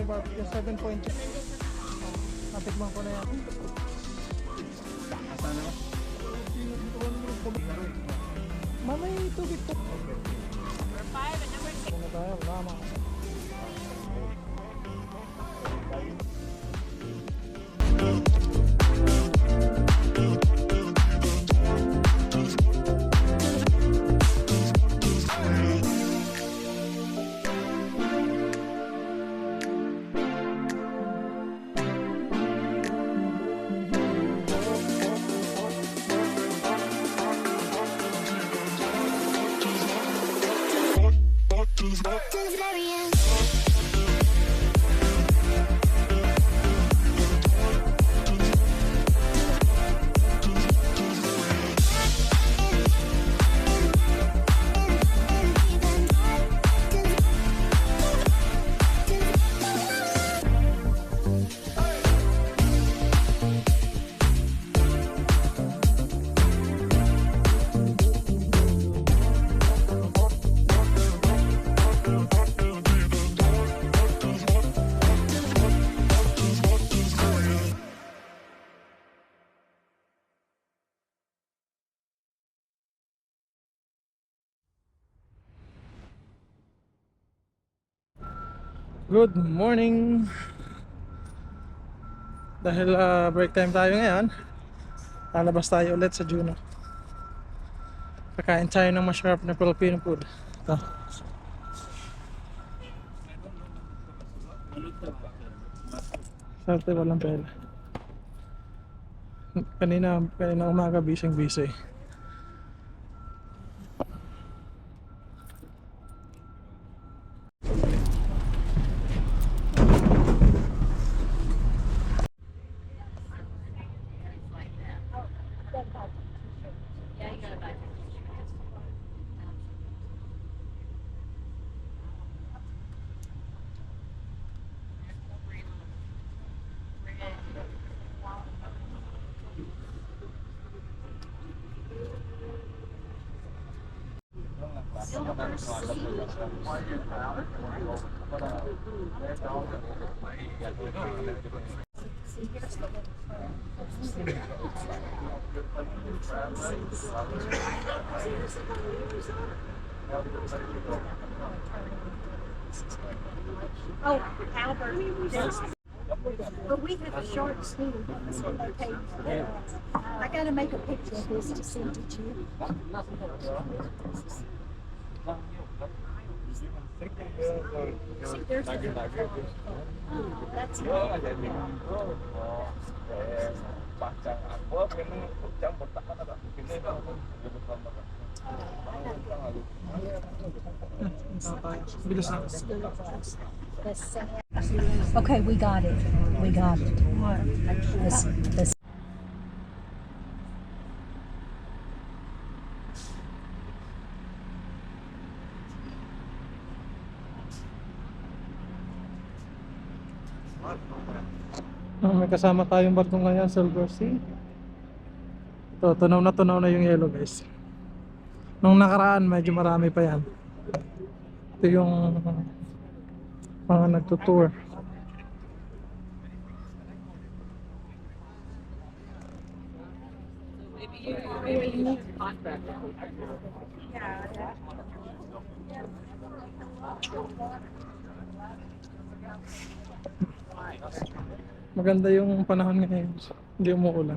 barbecue, 7.2. Natikman ko na yan. Sana mo? Mamay tubig po. Number 5 and number 6. Ano tayo? Lama. Good morning. Dahil break time tayo ngayon, lalabas tayo ulit sa Juno. Kakain tayo ng masarap na Filipino food. Ito. Sarte walang pera. Kanina umaga busy. Oh, Albert. But we have a short sleeve. That's what they paid for. I gotta make a picture of this to send it to you. See, there's the, that's Bilis na. Okay, we got it. We got it. This. May kasama tayong barko ngayon, Silver Sea. Ito, tunaw na yung yellow, guys. Nung nakaraan, medyo marami pa yan. Ito yung mga nagtutour. maybe you need a contract. Maganda yung panahon ngayon. Hindi umuulan.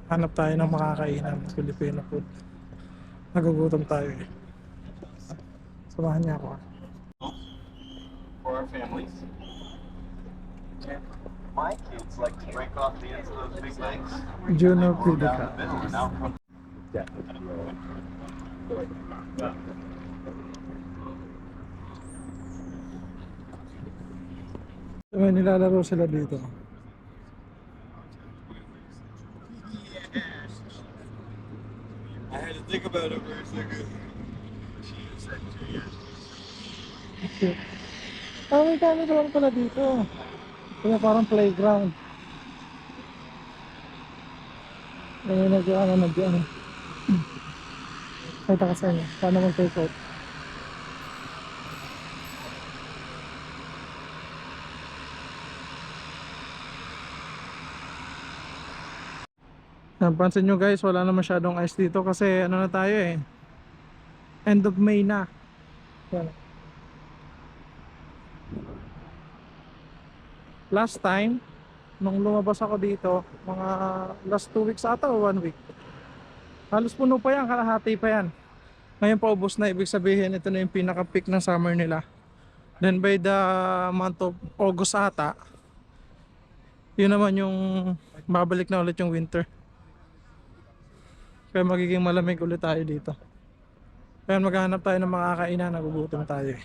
Hanap tayo ng makakainan ng Filipino food. Nagugutom tayo eh. Samahan niya ako. For our families. My kids like to break off the ends of those big legs. Juno Go down Pilica. the middle and out from So, may nilalaro sila dito. I had to think about it for a second. She said 2 years. Okay. May kami naman pala dito. Kaya parang playground. May nag-ano. Kita ka sa inyo. Paano mag-take out? Napansin nyo guys, wala na masyadong ice dito kasi ano na tayo eh, end of May na. Yan. Last time nung lumabas ako dito, mga last 2 weeks ata o 1 week, halos puno pa yan, kalahati pa yan. Ngayon paubos na, ibig sabihin ito na yung pinaka peak ng summer nila. Then by the month of August ata, yun naman yung babalik na ulit yung winter. Kaya magiging malamig ulit tayo dito. Kaya maghahanap tayo ng mga kainan, nagugutom tayo eh.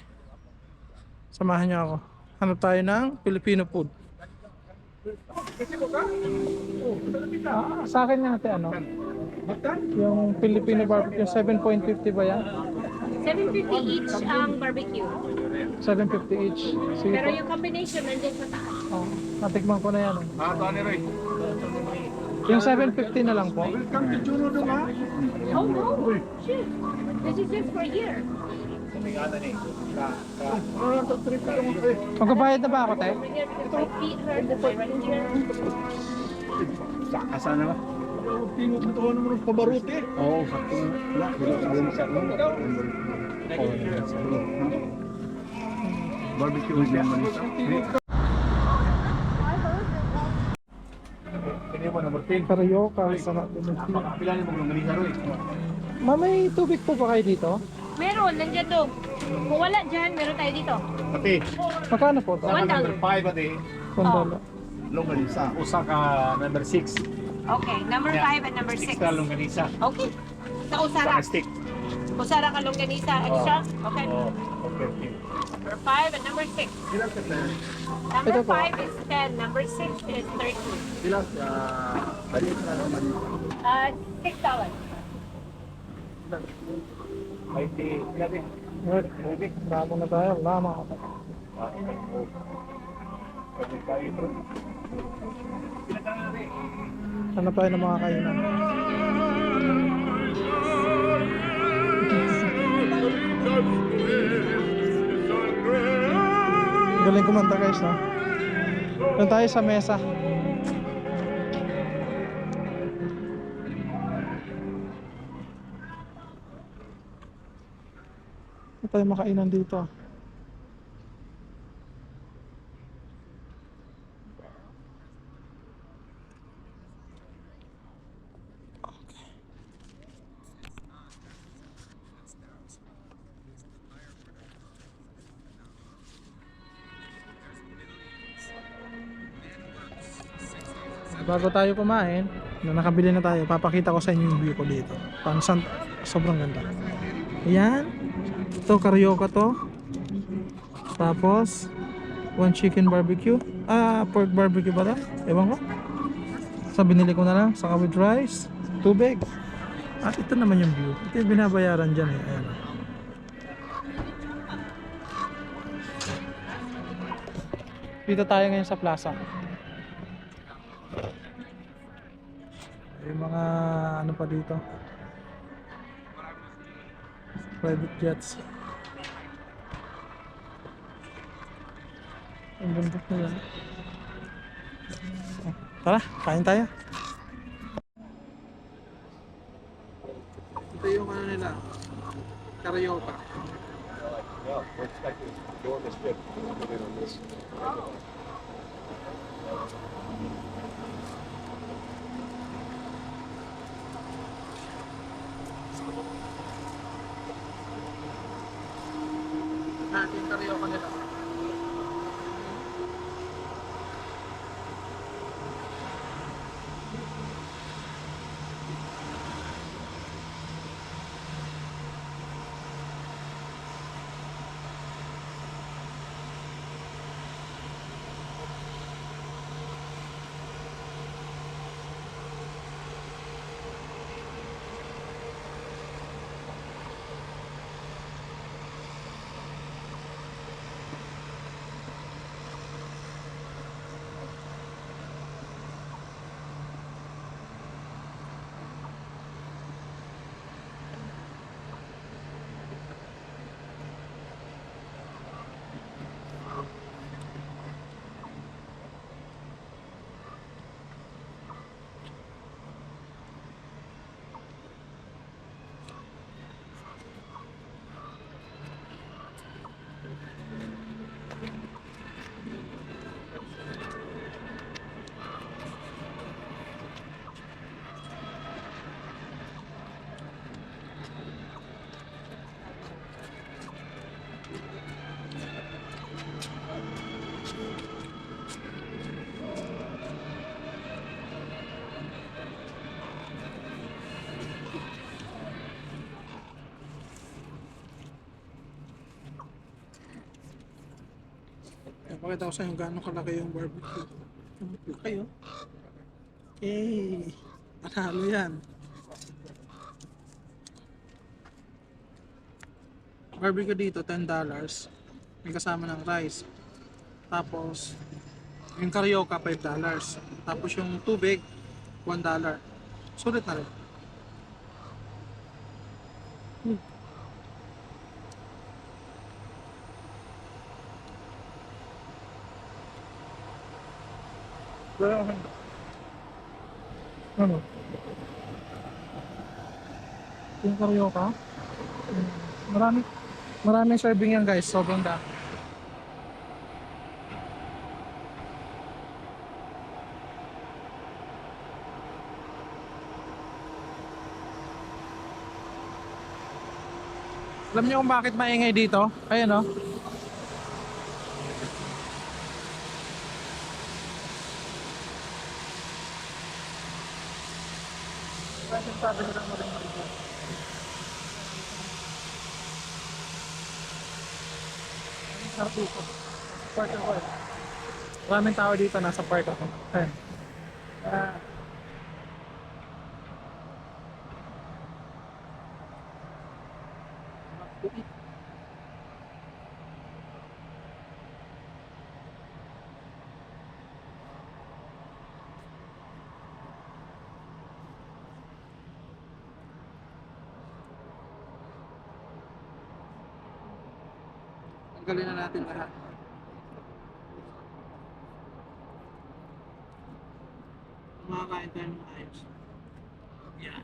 Samahan niyo ako. Hanap tayo ng Filipino food. Sa akin nga natin ano? Yung Filipino barbecue, 7.50 ba yan? 750 each ang barbecue. 7.50 each. Sige Pero po. yung combination nandun sa taas. Oh, natikman ko na yan. Eh. Tony Roy. Yung 7.50 na lang po. Oh no! Shit! This is just for a year. Magbabayad na ba ako, te? My feet hurt if I run here. Kasana ba? Tinututuhan mo ng pabaruti. Oo, sakto. Wala, barbecue with lemon. Kini mo number 10. Karyoka, sarap din. Pila ni mo ng Manila Roy. May tubig po ba kayo dito? Meron, nandiyan doon. Kung wala dyan, meron tayo dito. Pati, Magkano po ito? $1. number 5 ate. $1. Longganisa. Usa ka number 6. Okay, number 5 and number 6. Extra longganisa. Okay. Sa usara. Sa stick. Usara ka longganisa extra. Okay. Oh, okay. Number 5 and number 6. Number Ito po. 5 is 10. Number 6 is 30. Sila balik na naman. $6. Ay di, natin. Good. Bravo na tayo. Lama. Ano tayo ng mga kainan? Galing kumanta guys, no? Doon tayo sa mesa. Ano tayo makainan dito? Bago tayo kumain, na nakabili na tayo, papakita ko sa inyo yung view ko dito. Sobrang ganda. Ayan. Ito, karyoka to. Tapos, one chicken barbecue. Pork barbecue ba ito? Ewan ko. So, binili ko na lang. Saka with rice, tubig. At ito naman yung view. Ito yung binabayaran dyan eh. Ayan. Dito tayo ngayon sa plaza. Yung mga ano pa dito, private jets. Ang bundok nila. Tara, kain tayo. Ito yung ano nila, karyoka. Yeah, we're expecting door is good. On this. Natin karyoka nila. Pakita ko sa inyo gaano kalaki yung barbecue. Laki oh. Okay. Panalo yan. Barbecue dito, $10. May kasama ng rice. Tapos, yung carioca, $5. Tapos yung tubig, $1. Sulit na rin. Ano? Yung carioca? Maraming serving yan guys, sobrang dami. Alam niyo kung bakit maingay dito? Ayan oh. Sabi nila marinig. Sarap dito. Park ako eh. Maraming tao dito, nasa park ako. Ayan. Tanggalin na natin lahat. Makakain tayo ng ayos. Yeah.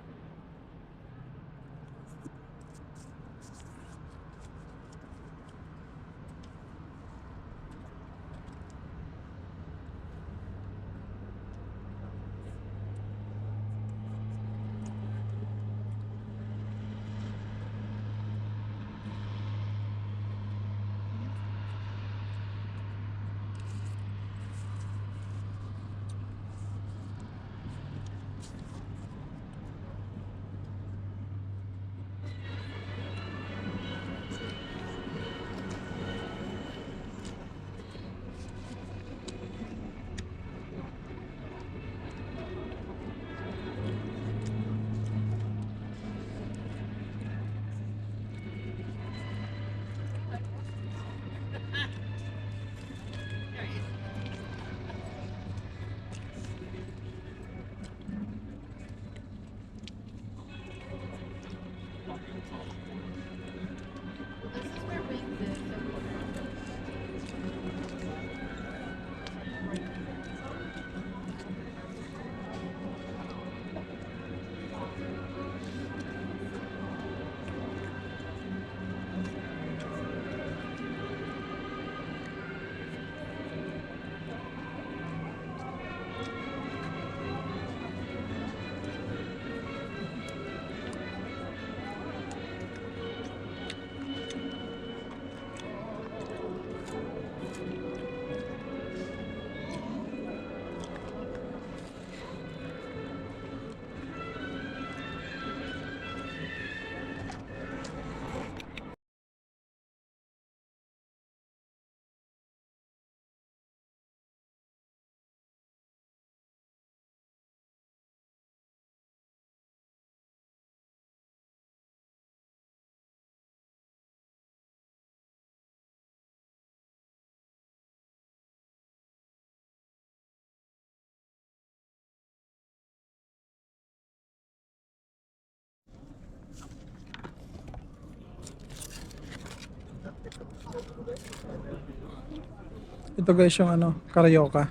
Ito guys yung ano, carioca.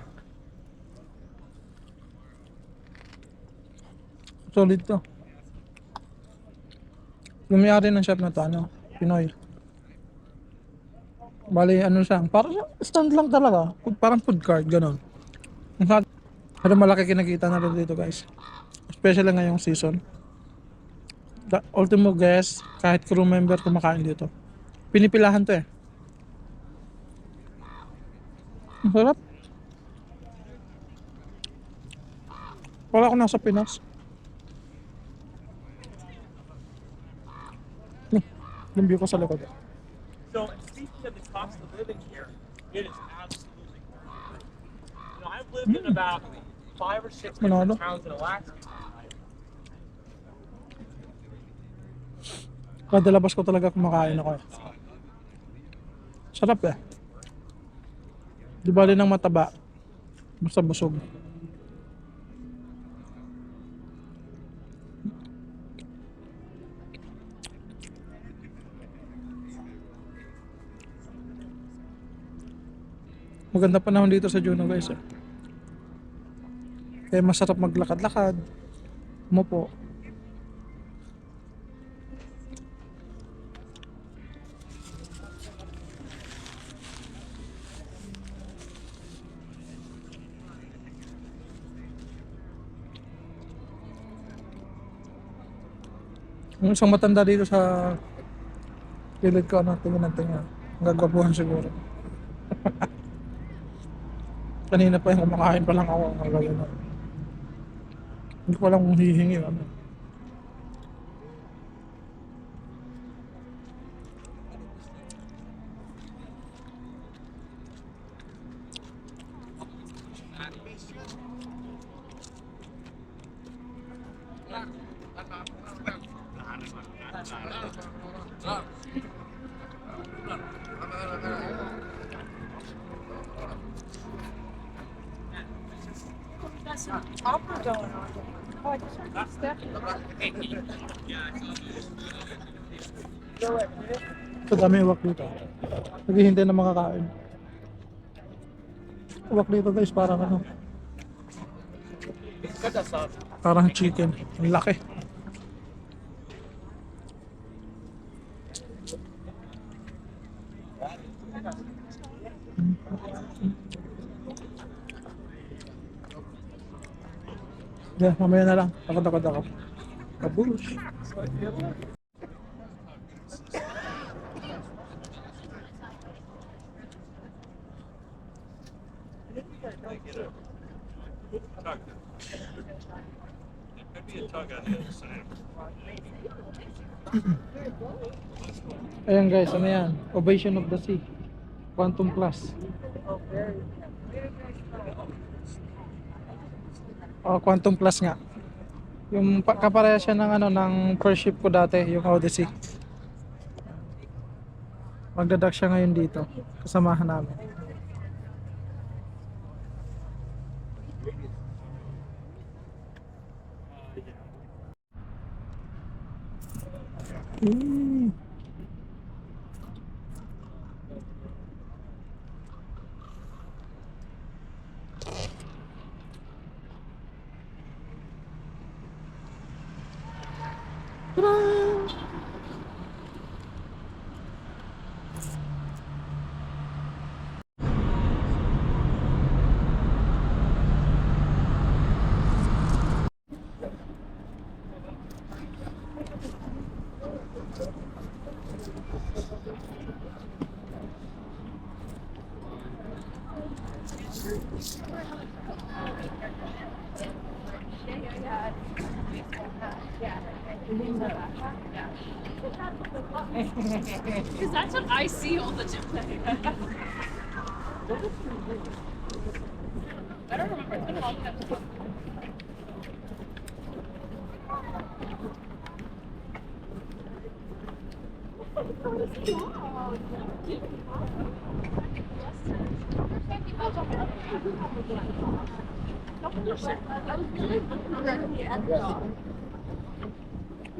Solid to. Yung may-ari ng shop na to, ano, Pinoy. Bali, ano siya, parang stand lang talaga. Parang food cart, ganun. Pero malaki kinakita na rin dito guys. Especially ngayong season. The ultimo guest, kahit crew member kumakain dito. Pinipilahan to eh. Ang sarap. Wala ko nasa Pinas. Yung view ko sa likod. So, speaking of the cost of living here, it is absolutely lived in about 5 or 6 Manalo. different towns in Alaska. Kada labas ko talaga kumakain ako eh. Sarap eh. Di bali ng mataba. Basta busog. Maganda panahon dito sa Juno guys eh. Kaya masarap maglakad-lakad. Umupo. Yung isang matanda dito sa kilid ko, ano, tingin ng tingin. Ang gagwapuhan siguro. Kanina pa yung kumakain pa lang ako. Ang gagawin na. Hindi ko alam kung hihingi. Ano. Got some opera going on. Oh, I just heard Steph. Sa dami yung wak dito. Naghihintay na makakain. Wak dito guys, parang ano. Parang chicken. Ang laki. Yeah, mamaya na lang. Takot ako. Kabush. Ayan guys, ano yan? Ovation of the Sea. Quantum Plus. Oh, Quantum Plus nga. Yung kapareha siya ng ano ng first ship ko dati, yung Odyssey. Magdadak siya ngayon dito. Kasamahan namin. Because that's what I see all the time. I don't remember. It's been a long time.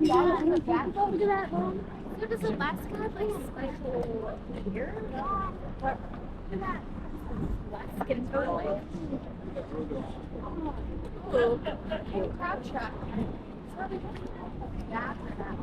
Yeah, and the backbone to that one. So does Alaska have like special gear? What? Look at that. Alaskan turtle. Ooh. Hey, crab trap. It's probably that or that.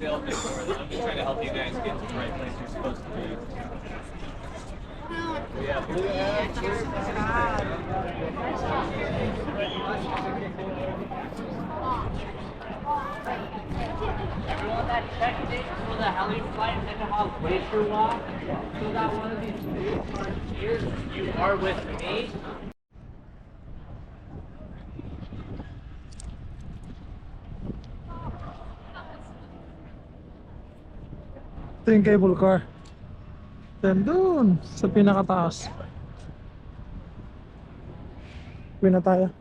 they'll pay for it. I'm just trying to help you guys get to the right place you're supposed to be. Yeah, look at Everyone that checked in for the heli flight and the house glacier walk, so that one of these blue cards here, you are with me. Ito yung cable car. Then doon sa pinakataas. Uwi na tayo.